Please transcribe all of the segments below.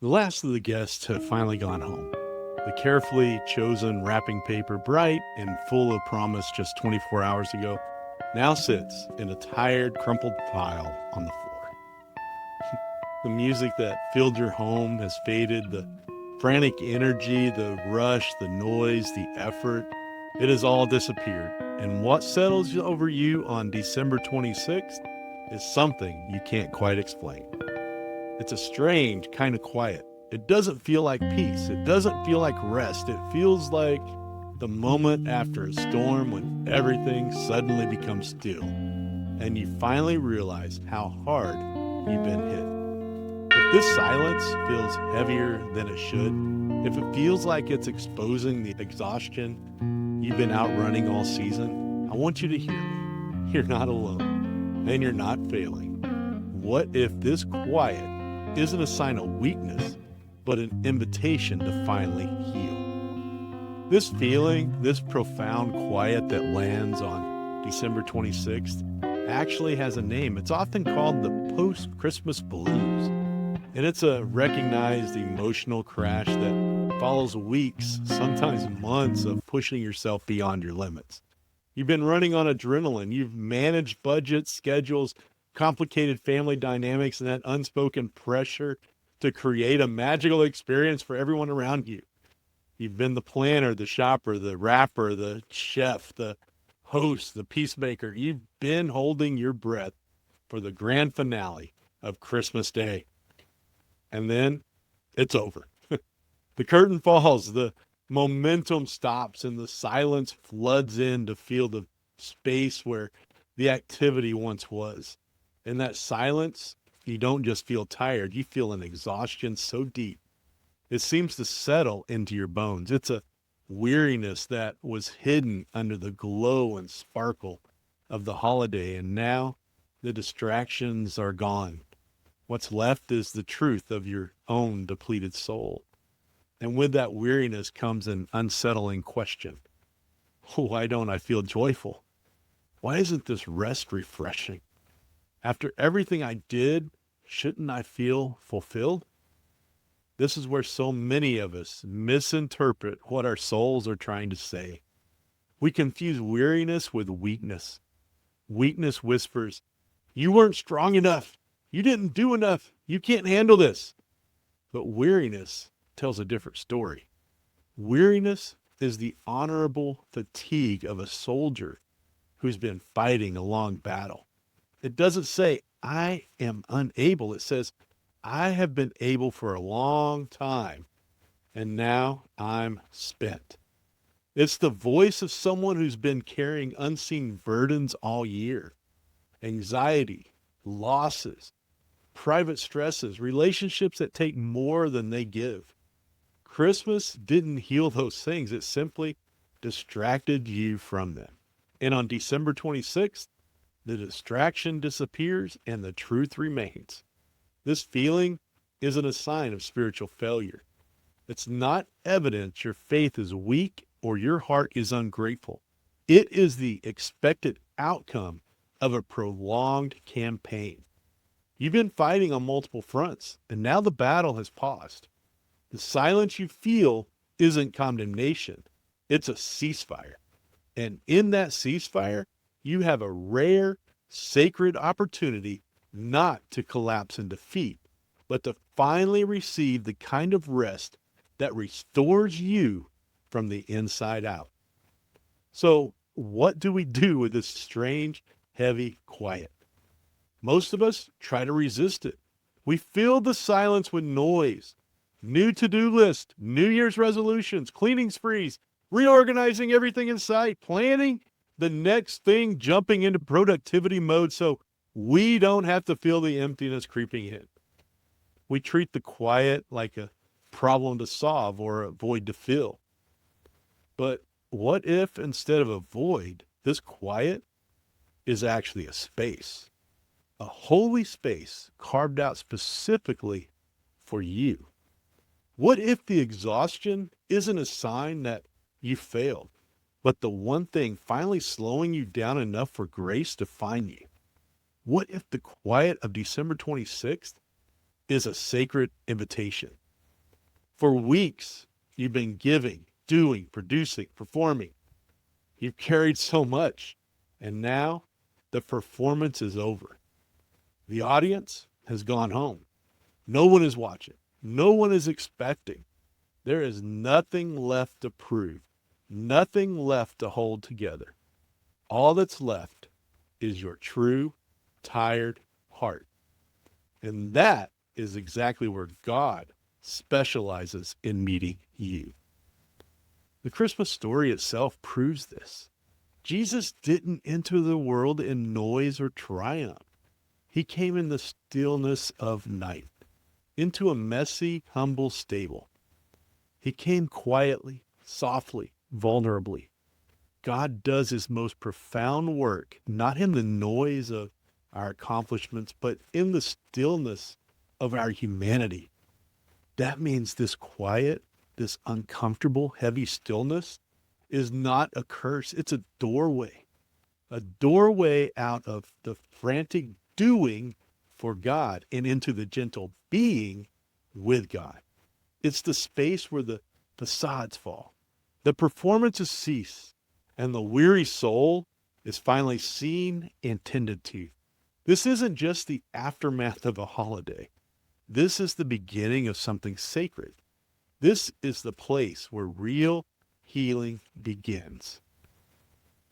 The last of the guests have finally gone home. The carefully chosen wrapping paper, bright and full of promise just 24 hours ago, now sits in a tired, crumpled pile on the floor. The music that filled your home has faded, the frantic energy, the rush, the noise, the effort, it has all disappeared. And what settles over you on December 26th is something you can't quite explain. It's a strange kind of quiet. It doesn't feel like peace. It doesn't feel like rest. It feels like the moment after a storm when everything suddenly becomes still and you finally realize how hard you've been hit. If this silence feels heavier than it should, if it feels like it's exposing the exhaustion you've been outrunning all season, I want you to hear me. You're not alone and you're not failing. What if this quiet isn't a sign of weakness, but an invitation to finally heal? This feeling, this profound quiet that lands on December 26th, actually has a name. It's often called the post-Christmas blues. And it's a recognized emotional crash that follows weeks, sometimes months of pushing yourself beyond your limits. You've been running on adrenaline. You've managed budgets, schedules, complicated family dynamics, and that unspoken pressure to create a magical experience for everyone around you. You've been the planner, the shopper, the rapper, the chef, the host, the peacemaker. You've been holding your breath for the grand finale of Christmas Day. And then it's over. The curtain falls, the momentum stops, and the silence floods in to fill the space where the activity once was. In that silence, you don't just feel tired, you feel an exhaustion so deep. It seems to settle into your bones. It's a weariness that was hidden under the glow and sparkle of the holiday, and now the distractions are gone. What's left is the truth of your own depleted soul. And with that weariness comes an unsettling question. Why don't I feel joyful? Why isn't this rest refreshing? After everything I did, shouldn't I feel fulfilled? This is where so many of us misinterpret what our souls are trying to say. We confuse weariness with weakness. Weakness whispers, "You weren't strong enough. You didn't do enough. You can't handle this." But weariness tells a different story. Weariness is the honorable fatigue of a soldier who's been fighting a long battle. It doesn't say, "I am unable." It says, "I have been able for a long time, and now I'm spent." It's the voice of someone who's been carrying unseen burdens all year. Anxiety, losses, private stresses, relationships that take more than they give. Christmas didn't heal those things. It simply distracted you from them. And on December 26th, the distraction disappears and the truth remains. This feeling isn't a sign of spiritual failure. It's not evidence your faith is weak or your heart is ungrateful. It is the expected outcome of a prolonged campaign. You've been fighting on multiple fronts, and now the battle has paused. The silence you feel isn't condemnation. It's a ceasefire. And in that ceasefire, you have a rare, sacred opportunity not to collapse in defeat, but to finally receive the kind of rest that restores you from the inside out. So, what do we do with this strange, heavy quiet? Most of us try to resist it. We fill the silence with noise, new to-do list, New Year's resolutions, cleaning sprees, reorganizing everything in sight, planning the next thing, jumping into productivity mode so we don't have to feel the emptiness creeping in. We treat the quiet like a problem to solve or a void to fill. But what if instead of a void, this quiet is actually a space? A holy space carved out specifically for you. What if the exhaustion isn't a sign that you failed, but the one thing finally slowing you down enough for grace to find you? What if the quiet of December 26th is a sacred invitation? For weeks, you've been giving, doing, producing, performing. You've carried so much. And now the performance is over. The audience has gone home. No one is watching. No one is expecting. There is nothing left to prove, nothing left to hold together. All that's left is your true, tired heart. And that is exactly where God specializes in meeting you. The Christmas story itself proves this. Jesus didn't enter the world in noise or triumph. He came in the stillness of night, into a messy, humble stable. He came quietly, softly, vulnerably. God does his most profound work, not in the noise of our accomplishments, but in the stillness of our humanity. That means this quiet, this uncomfortable, heavy stillness is not a curse. It's a doorway out of the frantic doing for God and into the gentle being with God. It's the space where the facades fall, the performances cease, and the weary soul is finally seen and tended to. This isn't just the aftermath of a holiday. This is the beginning of something sacred. This is the place where real healing begins.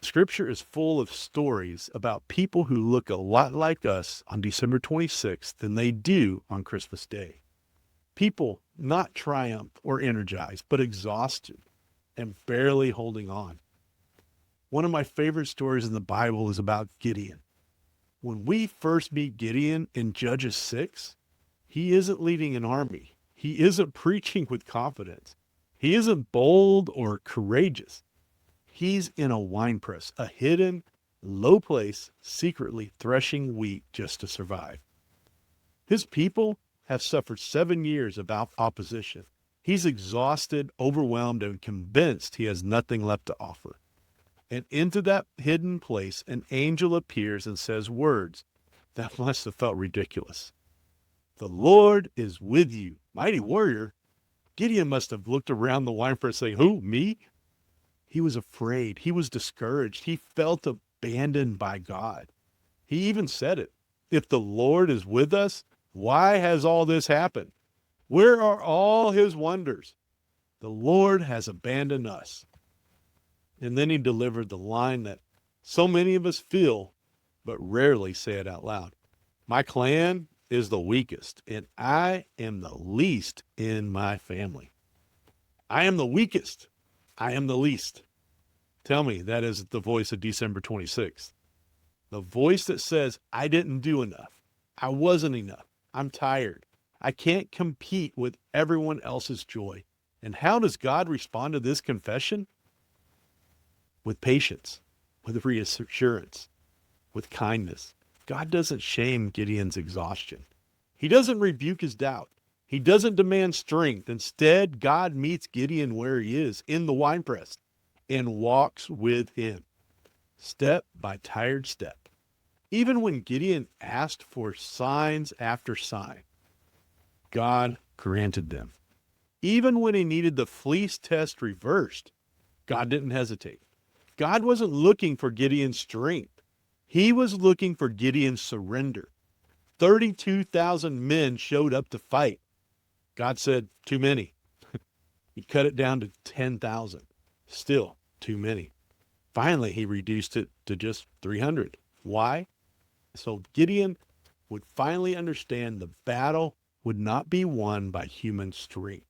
Scripture is full of stories about people who look a lot like us on December 26th than they do on Christmas Day. People not triumphant or energized, but exhausted and barely holding on. One of my favorite stories in the Bible is about Gideon. When we first meet Gideon in Judges 6, he isn't leading an army. He isn't preaching with confidence. He isn't bold or courageous. He's in a winepress, a hidden, low place, secretly threshing wheat just to survive. His people have suffered 7 years of opposition. He's exhausted, overwhelmed, and convinced he has nothing left to offer. And into that hidden place, an angel appears and says words that must have felt ridiculous. "The Lord is with you, mighty warrior." Gideon must have looked around the winepress saying, "Who, me?" He was afraid. He was discouraged. He felt abandoned by God. He even said it. If the Lord is with us, why has all this happened? Where are all his wonders? The Lord has abandoned us. And then he delivered the line that so many of us feel, but rarely say it out loud. My clan is the weakest, and I am the least in my family. I am the weakest. I am the least. Tell me that is the voice of December 26th. The voice that says, I didn't do enough. I wasn't enough. I'm tired. I can't compete with everyone else's joy. And how does God respond to this confession? With patience, with reassurance, with kindness. God doesn't shame Gideon's exhaustion. He doesn't rebuke his doubt. He doesn't demand strength. Instead, God meets Gideon where he is, in the winepress, and walks with him, step by tired step. Even when Gideon asked for signs after sign, God granted them. Even when he needed the fleece test reversed, God didn't hesitate. God wasn't looking for Gideon's strength. He was looking for Gideon's surrender. 32,000 men showed up to fight. God said, too many. He cut it down to 10,000. Still too many. Finally, he reduced it to just 300. Why? So Gideon would finally understand the battle would not be won by human strength.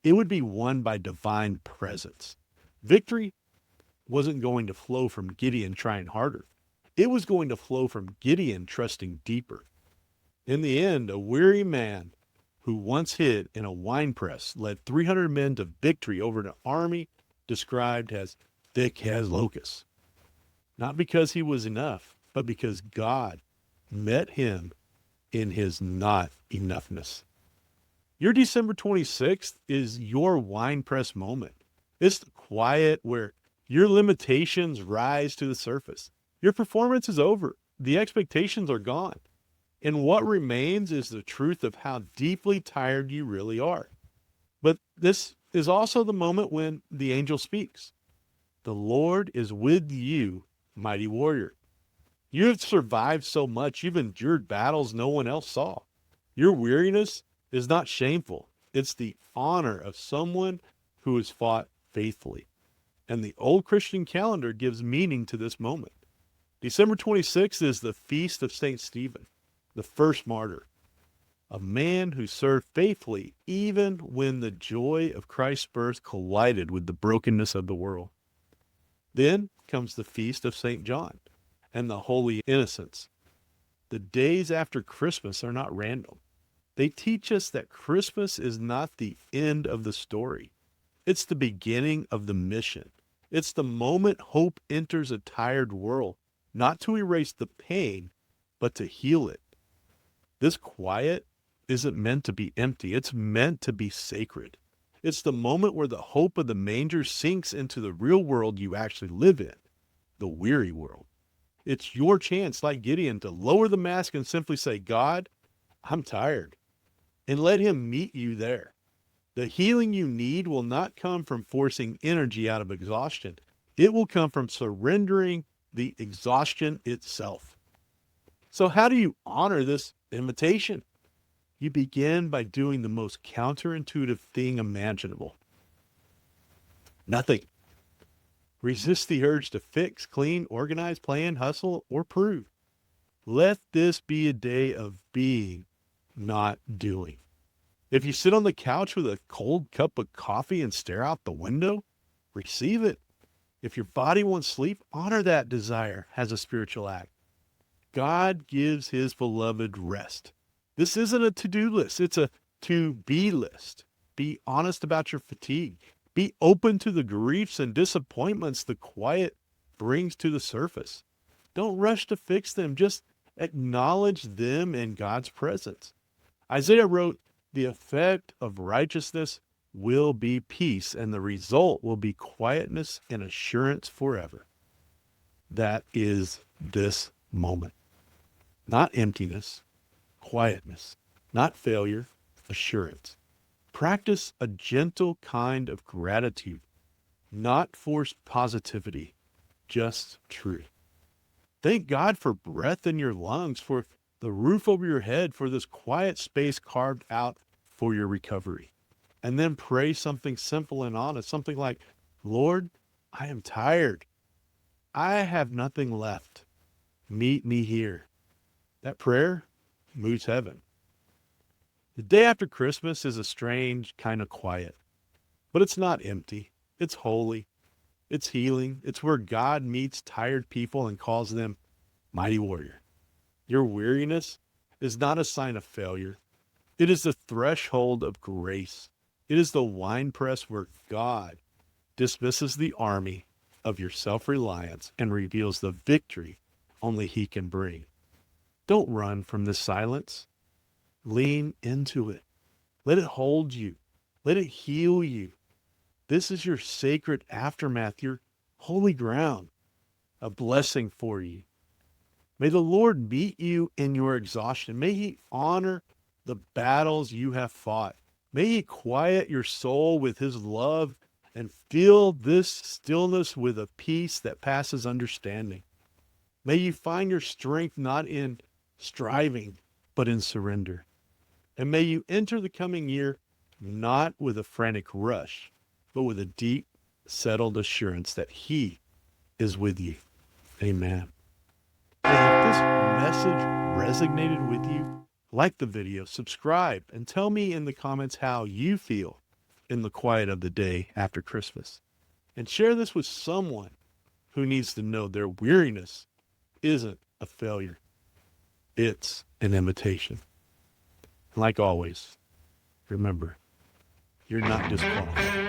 It would be won by divine presence. Victory wasn't going to flow from Gideon trying harder. It was going to flow from Gideon trusting deeper. In the end, a weary man who once hid in a winepress led 300 men to victory over an army described as thick as locusts. Not because he was enough, but because God met him in his not enoughness. Your December 26th is your winepress moment. It's the quiet where your limitations rise to the surface. Your performance is over. The expectations are gone. And what remains is the truth of how deeply tired you really are. But this is also the moment when the angel speaks. The Lord is with you, mighty warrior. You have survived so much. You've endured battles no one else saw. Your weariness is not shameful. It's the honor of someone who has fought faithfully. And the old Christian calendar gives meaning to this moment. December 26th is the feast of St. Stephen, the first martyr, a man who served faithfully even when the joy of Christ's birth collided with the brokenness of the world. Then comes the feast of St. John and the Holy Innocents. The days after Christmas are not random. They teach us that Christmas is not the end of the story. It's the beginning of the mission. It's the moment hope enters a tired world, not to erase the pain, but to heal it. This quiet isn't meant to be empty. It's meant to be sacred. It's the moment where the hope of the manger sinks into the real world you actually live in, the weary world. It's your chance, like Gideon, to lower the mask and simply say, God, I'm tired, and let him meet you there. The healing you need will not come from forcing energy out of exhaustion. It will come from surrendering the exhaustion itself. So how do you honor this invitation? You begin by doing the most counterintuitive thing imaginable. Nothing. Resist the urge to fix, clean, organize, plan, hustle, or prove. Let this be a day of being, not doing. If you sit on the couch with a cold cup of coffee and stare out the window, receive it. If your body wants sleep, honor that desire as a spiritual act. God gives his beloved rest. This isn't a to-do list. It's a to-be list. Be honest about your fatigue. Be open to the griefs and disappointments the quiet brings to the surface. Don't rush to fix them. Just acknowledge them in God's presence. Isaiah wrote, "The effect of righteousness will be peace, and the result will be quietness and assurance forever." That is this moment. Not emptiness, quietness. Not failure, assurance. Practice a gentle kind of gratitude, not forced positivity, just truth. Thank God for breath in your lungs, for the roof over your head, for this quiet space carved out for your recovery. And then pray something simple and honest, something like, Lord, I am tired. I have nothing left. Meet me here. That prayer moves heaven. The day after Christmas is a strange kind of quiet, but it's not empty. It's holy. It's healing. It's where God meets tired people and calls them mighty warrior. Your weariness is not a sign of failure. It is the threshold of grace. It is the winepress where God dismisses the army of your self-reliance and reveals the victory only he can bring. Don't run from this silence. Lean into it. Let it hold you. Let it heal you. This is your sacred aftermath, your holy ground, a blessing for you. May the Lord meet you in your exhaustion. May he honor the battles you have fought. May he quiet your soul with his love and fill this stillness with a peace that passes understanding. May you find your strength not in striving, but in surrender. And may you enter the coming year not with a frantic rush, but with a deep, settled assurance that he is with you. Amen. And if this message resonated with you, like the video, subscribe, and tell me in the comments how you feel in the quiet of the day after Christmas. And share this with someone who needs to know their weariness isn't a failure. It's an invitation. Like always, remember, you're not disqualified.